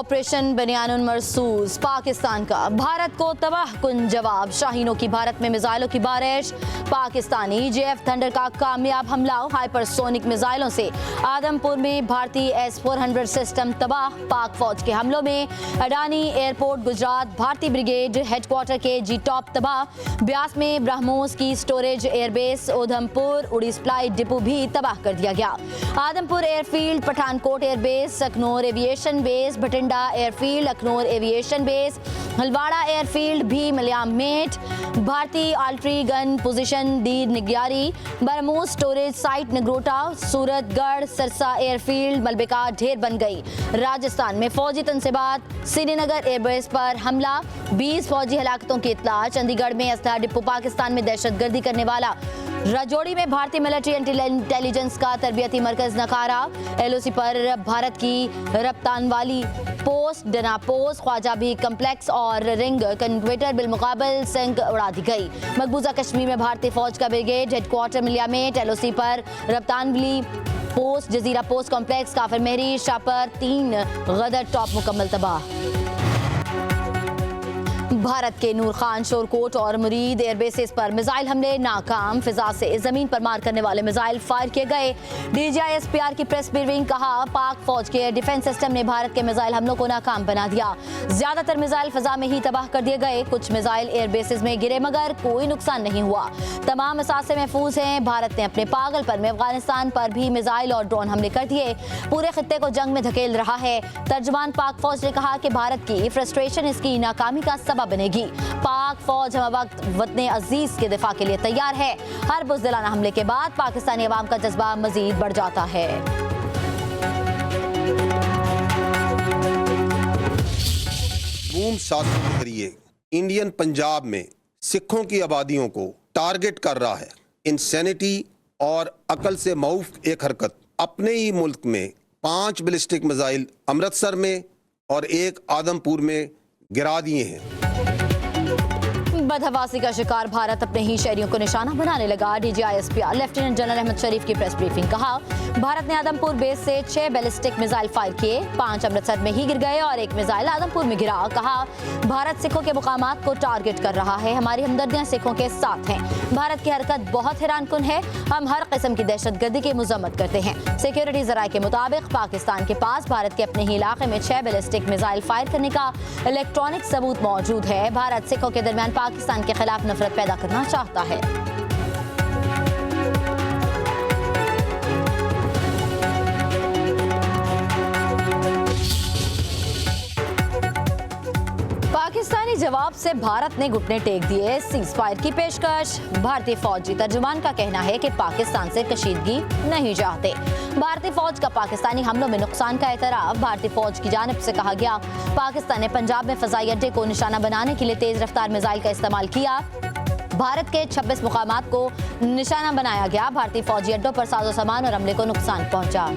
Operation बनियानुन मरसूस Pakistan का भारत को तबाह कुन जवाब। शाहीनों की भारत में मिसाइलों की बारिश। पाकिस्तानी जेएफ थंडर का कामयाब हमला हाइपरसोनिक मिसाइलों से। आदमपुर में भारतीय S-400 सिस्टम तबाह। पाक फौज के हमलों में अडानी एयरपोर्ट गुजरात भारतीय ब्रिगेड हेडक्वार्टर के जी टॉप तबाह। ब्यास में ब्रह्मोस की स्टोरेज एयरबेस। उधमपुर उड़ी सप्लाई डिपो भी तबाह कर दिया गया। Adampur airfield, Pathankot airbase, Akhnoor aviation base, Bathinda airfield, Akhnoor aviation base, Halwara airfield भी मलियामेट, भारतीय आर्टिलरी गन पोजीशन दी निग्यारी, बरमूस storage site Nagrota, Suratgarh Sirsa airfield मलबे का ढेर बन गई। राजस्थान में फौजी तनसीबात, श्रीनगर एयरबेस पर हमला, 20 फौजी हलाकतों की इत्तला। चंडीगढ़ में असलहा डिपो पाकिस्तान में दहशतगर्दी करने वाला। राजौरी में भारतीय मिलिट्री इंटेलिजेंस का तरबियती मरकज नकारा। LOC पर भारत की रफ्तान वाली पोस्ट, डना पोस्ट, ख्वाजा भी कम्प्लेक्स और रिंग कन्वेटर बिलमुकाबल सिंह उड़ा दी गई। मकबूजा कश्मीर में भारतीय फौज का ब्रिगेड हेडक्वार्टर मिलियामेट। LOC पर रफ्तानवली पोस्ट, जजीरा पोस्ट कॉम्प्लेक्स, काफिर मेहरी शापर 3 गदर टॉप मुकम्मल तबाह। भारत के नूर खान, शोरकोट और मुरीद एयरबेसेस पर मिसाइल हमले नाकाम। फिजा से जमीन पर मार करने वाले मिसाइल फायर किए गए। DGI SPR की प्रेस ब्रीफिंग, कहा पाक फौज के डिफेंस सिस्टम ने भारत के मिसाइल हमलों को नाकाम बना दिया। ज्यादातर मिसाइल फिजा में ही तबाह कर दिए गए। कुछ मिसाइल एयरबेसेस में गिरे मगर कोई नुकसान नहीं हुआ। तमाम असासे महफूज हैं। भारत ने अपने पागलपन में अफगानिस्तान पर भी मिसाइल और ड्रोन हमले कर दिए। पूरे खित्ते को जंग में धकेल रहा है। तर्जमान पाक फौज ने कहा कि भारत की फ्रस्ट्रेशन इसकी नाकामी का सबब बनेगी। पाक फौज हम वक्त वतन अजीज के दिफा के लिए तैयार है। हर बुज़दिलाना हमले के बाद पाकिस्तानी अवाम का जज्बा मजीद बढ़ जाता है। मून शासन के जरिए इंडियन पंजाब में सिखों की आबादियों को टारगेट कर रहा है। इंसैनिटी और अकल से मऊफ एक हरकत। अपने ही मुल्क में 5 बैलिस्टिक मिसाइल अमृतसर में और 1 आदमपुर में गिरा दिए हैं। बदहवासी का शिकार भारत अपने ही शहरियों को निशाना बनाने लगा। DGI SPR lieutenant general Ahmed Sharif की प्रेस ब्रीफिंग, कहा भारत ने आदमपुर बेस से 6 बैलिस्टिक मिसाइल फायर किए। 5 अमृतसर में ही गिर गए और 1 मिसाइल आदमपुर में गिरा। कहा भारत सिखों के मुकामात को टारगेट कर रहा है। हमारी हमदर्दियां सिखों के साथ हैं। भारत की हरकत बहुत हैरानकुन है। हम हर किस्म की दहशतगर्दी की मजम्मत करते हैं। सिक्योरिटी जराये के मुताबिक पाकिस्तान के पास भारत के अपने ही इलाके में 6 बैलिस्टिक मिसाइल फायर करने का इलेक्ट्रॉनिक सबूत मौजूद है। भारत सिखों के दरमियान पाकिस्तान के खिलाफ नफरत पैदा करना चाहता है। पाकिस्तानी जवाब से भारत ने घुटने टेक दिए। सीज फायर की पेशकश। भारतीय फौजी तर्जुमान का कहना है कि पाकिस्तान से कशीदगी नहीं चाहते। भारतीय फौज का पाकिस्तानी हमलों में नुकसान का एतराफ। भारतीय फौज की जानिब से कहा गया, पाकिस्तान ने पंजाब में फजाई अड्डे को निशाना बनाने के लिए तेज रफ्तार मिसाइल का इस्तेमाल किया। भारत के 26 मुकामात को निशाना बनाया गया। भारतीय फौजी अड्डों पर साजो सामान और अमले को नुकसान पहुंचा।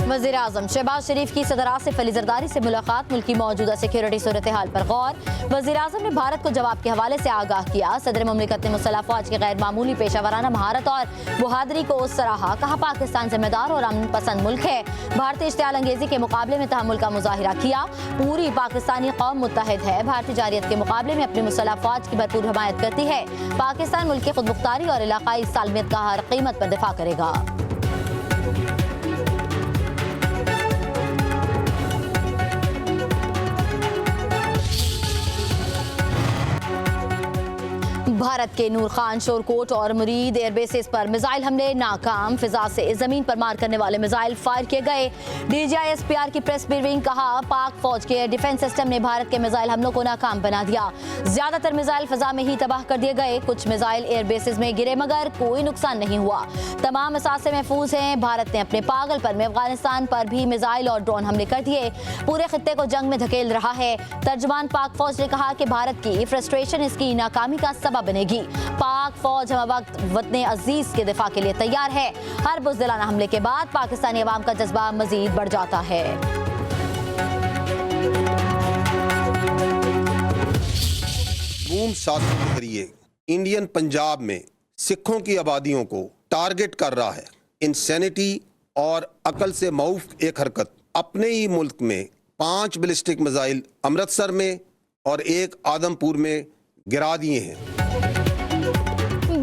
वज़ीर आज़म शहबाज शरीफ की सदर आसिफ अली ज़रदारी से मुलाकात। मुल्क की मौजूदा सिक्योरिटी सूरत हाल पर गौर। वज़ीर आज़म ने भारत को जवाब के हवाले से आगाह किया। सदर मुमलिकत ने मुसल्लह फ़ौज की गैर मामूली पेशा वराना महारत और बहादुरी को सराहा। कहा पाकिस्तान जिम्मेदार और अमन पसंद मुल्क है। भारतीय इश्तियाल अंगेजी के मुकाबले में तहम्मुल का मुजाहिरा किया। पूरी पाकिस्तानी कौम मुत्तहिद है। भारतीय जारियत के मुकाबले में अपनी मुसल्लह फ़ौज की भरपूर हमायत करती है। पाकिस्तान मुल्क की खुद मुख्तारी और इलाकाई सालमियत का हर कीमत पर दिफा करेगा। भारत के नूर खान, शोरकोट और मुरीद एयरबेसेस पर मिसाइल हमले नाकाम। फिजा से जमीन पर मार करने वाले मिसाइल फायर किए गए। DGI SPR की प्रेस ब्रीफिंग, कहा पाक फौज के डिफेंस सिस्टम ने भारत के मिसाइल हमलों को नाकाम बना दिया। ज्यादातर मिसाइल फिजा में ही तबाह कर दिए गए। कुछ मिसाइल एयरबेसेस में गिरे मगर कोई नुकसान नहीं हुआ। तमाम असासे महफूज हैं। भारत ने अपने पागलपन में अफगानिस्तान पर भी मिसाइल और ड्रोन हमले कर दिए। पूरे खित्ते को जंग में धकेल रहा है। तर्जमान पाक फौज ने कहा कि भारत की फ्रस्ट्रेशन इसकी नाकामी का सबब बनेगी। पाक फौज हम वक्त वतन अजीज के दिफा के लिए तैयार है। हर बुज़दिलाना हमले के बाद पाकिस्तानी अवाम का जज्बा मजीद बढ़ जाता है। मून शासन के जरिए इंडियन पंजाब में सिखों की आबादियों को टारगेट कर रहा है। इंसैनिटी और अकल से मऊफ एक हरकत अपने ही मुल्क में 5 बैलिस्टिक मिसाइल अमृतसर में और 1 आदमपुर में गिरा दिए हैं।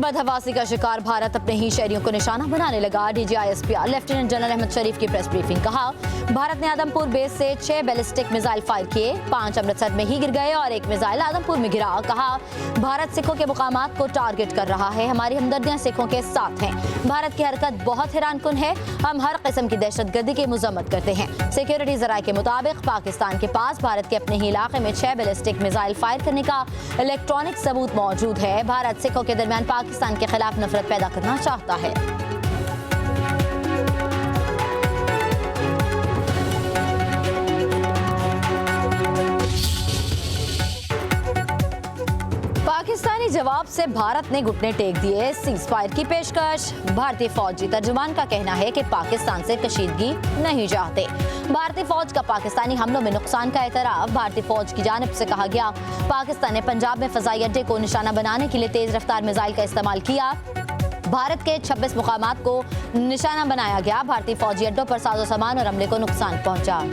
बदहवासी का शिकार भारत अपने ही शहरियों को निशाना बनाने लगा। DGISPR lieutenant general Ahmed Sharif की प्रेस ब्रीफिंग। कहा, भारत ने आदमपुर बेस से 6 बैलिस्टिक मिसाइल फायर किए, 5 अमृतसर में ही गिर गए और 1 मिसाइल आदमपुर में गिरा। कहा, भारत सिखों के मुकामात को टारगेट कर रहा है। हमारी हमदर्दियां सिखों के साथ हैं। भारत की हरकत बहुत हैरानकुन है। हम हर किस्म की दहशतगर्दी की मजम्मत करते हैं। सिक्योरिटी जराये के मुताबिक पाकिस्तान के पास भारत के अपने ही इलाके में 6 बैलिस्टिक मिसाइल फायर करने का इलेक्ट्रॉनिक सबूत मौजूद है। भारत सिखों के दरमियान पाकिस्तान के खिलाफ नफरत पैदा करना चाहता है। पाकिस्तानी जवाब से भारत ने घुटने टेक दिए। सीज फायर की पेशकश। भारतीय फौजी तर्जुमान का कहना है कि पाकिस्तान से कशीदगी नहीं चाहते। भारतीय फौज का पाकिस्तानी हमलों में नुकसान का एतराफ। भारतीय फौज की जानिब से कहा गया, पाकिस्तान ने पंजाब में फजाई अड्डे को निशाना बनाने के लिए तेज रफ्तार मिसाइल का इस्तेमाल किया। भारत के 26 मुकामात को निशाना बनाया गया। भारतीय फौजी अड्डों पर साजो सामान और अमले को नुकसान पहुंचा।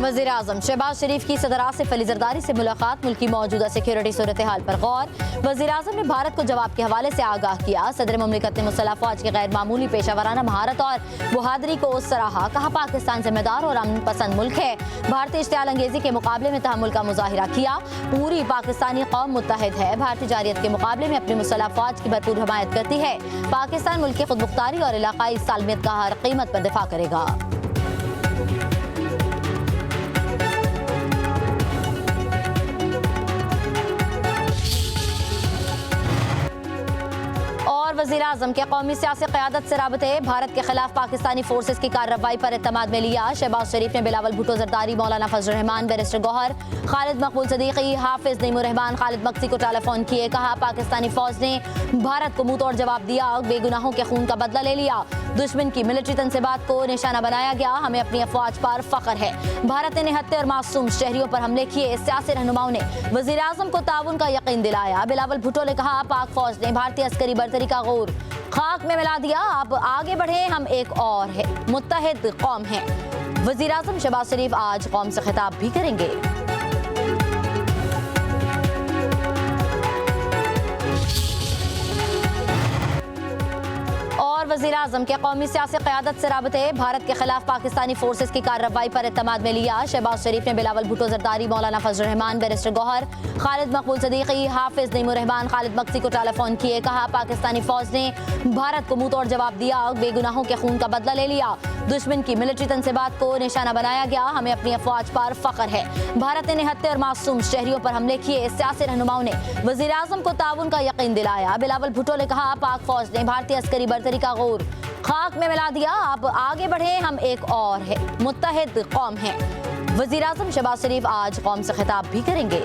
वज़ीर आज़म शहबाज शरीफ की सदर आसिफ अली ज़रदारी से मुलाकात। मुल्क की मौजूदा सिक्योरिटी सूरत हाल पर गौर। वज़ीर आज़म ने भारत को जवाब के हवाले से आगाह किया। सदर मुमलिकत ने मुसल्लह फ़ौज की गैर मामूली पेशावराना महारत और बहादुरी को सराहा। कहा, पाकिस्तान जिम्मेदार और अमन पसंद मुल्क है। भारतीय इश्तियाल अंगेजी के मुकाबले में तहम्मुल का मुजाहिरा किया। पूरी पाकिस्तानी कौम मुत्तहिद है। भारतीय जारियत के मुकाबले में अपनी मुसल्लह फ़ौज की भरपूर हमायत करती है। पाकिस्तान मुल्क की खुद मुख्तारी और इलाकाई सालमियत का हर कीमत पर दिफा करेगा। वज़ीर आज़म के कौमी सियासी क़यादत से राबते। भारत के खिलाफ पाकिस्तानी फोर्सेस की कार्रवाई पर एतमाद में लिया। शहबाज शरीफ ने बिलावल भुट्टो जरदारी, मौलाना फजल रहमान, बैरिस्टर गौहर, खालिद मकबूल सदीकी, हाफिज नईमुर रहमान, खालिद मक्सी को टेलीफोन किए। कहा, पाकिस्तानी फौज ने भारत को मुंह तोड़ जवाब दिया। बेगुनाहों के खून का बदला ले लिया। दुश्मन की मिलिट्री तनसीबात को निशाना बनाया गया। हमें अपनी अफवाज पर फख्र है। भारत ने निहत्ते और मासूम शहरियों पर हमले किए। सियासी रहनुमाओं ने वज़ीर आज़म को ताउन का यकीन दिलाया। बिलावल भुट्टो ने कहा, पाक फौज ने भारतीय अस्करी बर्तरी का गौर खाक में मिला दिया। अब आगे बढ़े, हम एक और है मुत्तहिद कौम हैं। वज़ीर आज़म शहबाज शरीफ आज कौम से खिताब भी करेंगे। और वज़ीर आज़म के कौमी सियासी क़यादत से राबते। भारत के खिलाफ पाकिस्तानी फोर्सेस की कार्रवाई पर एतमाद में लिया। शहबाज शरीफ ने बिलावल भुट्टो जरदारी, मौलाना फजल रहमान, बैरिस्टर गौहर, खालिद मकबूल सदीकी, हाफिज नईमुर रहमान, खालिद मक्सी को टेलीफोन किए। कहा, पाकिस्तानी फौज ने भारत को मुंह तोड़ जवाब दिया। बेगुनाहों के खून का बदला ले लिया। दुश्मन की मिलिट्री तनसीबात को निशाना बनाया गया। हमें अपनी अफवाज पर फख्र है। भारत ने निहत्ते और मासूम शहरियों पर हमले किए। सियासी रहनुमाओं ने वज़ीर आज़म को ताउन का यकीन दिलाया। बिलावल भुट्टो ने कहा, पाक फौज ने भारतीय अस्करी बर्तरी का गौर खाक में मिला दिया। अब आगे बढ़े, हम एक और है मुत्तहिद कौम हैं। वज़ीर आज़म शहबाज शरीफ आज कौम से खिताब भी करेंगे।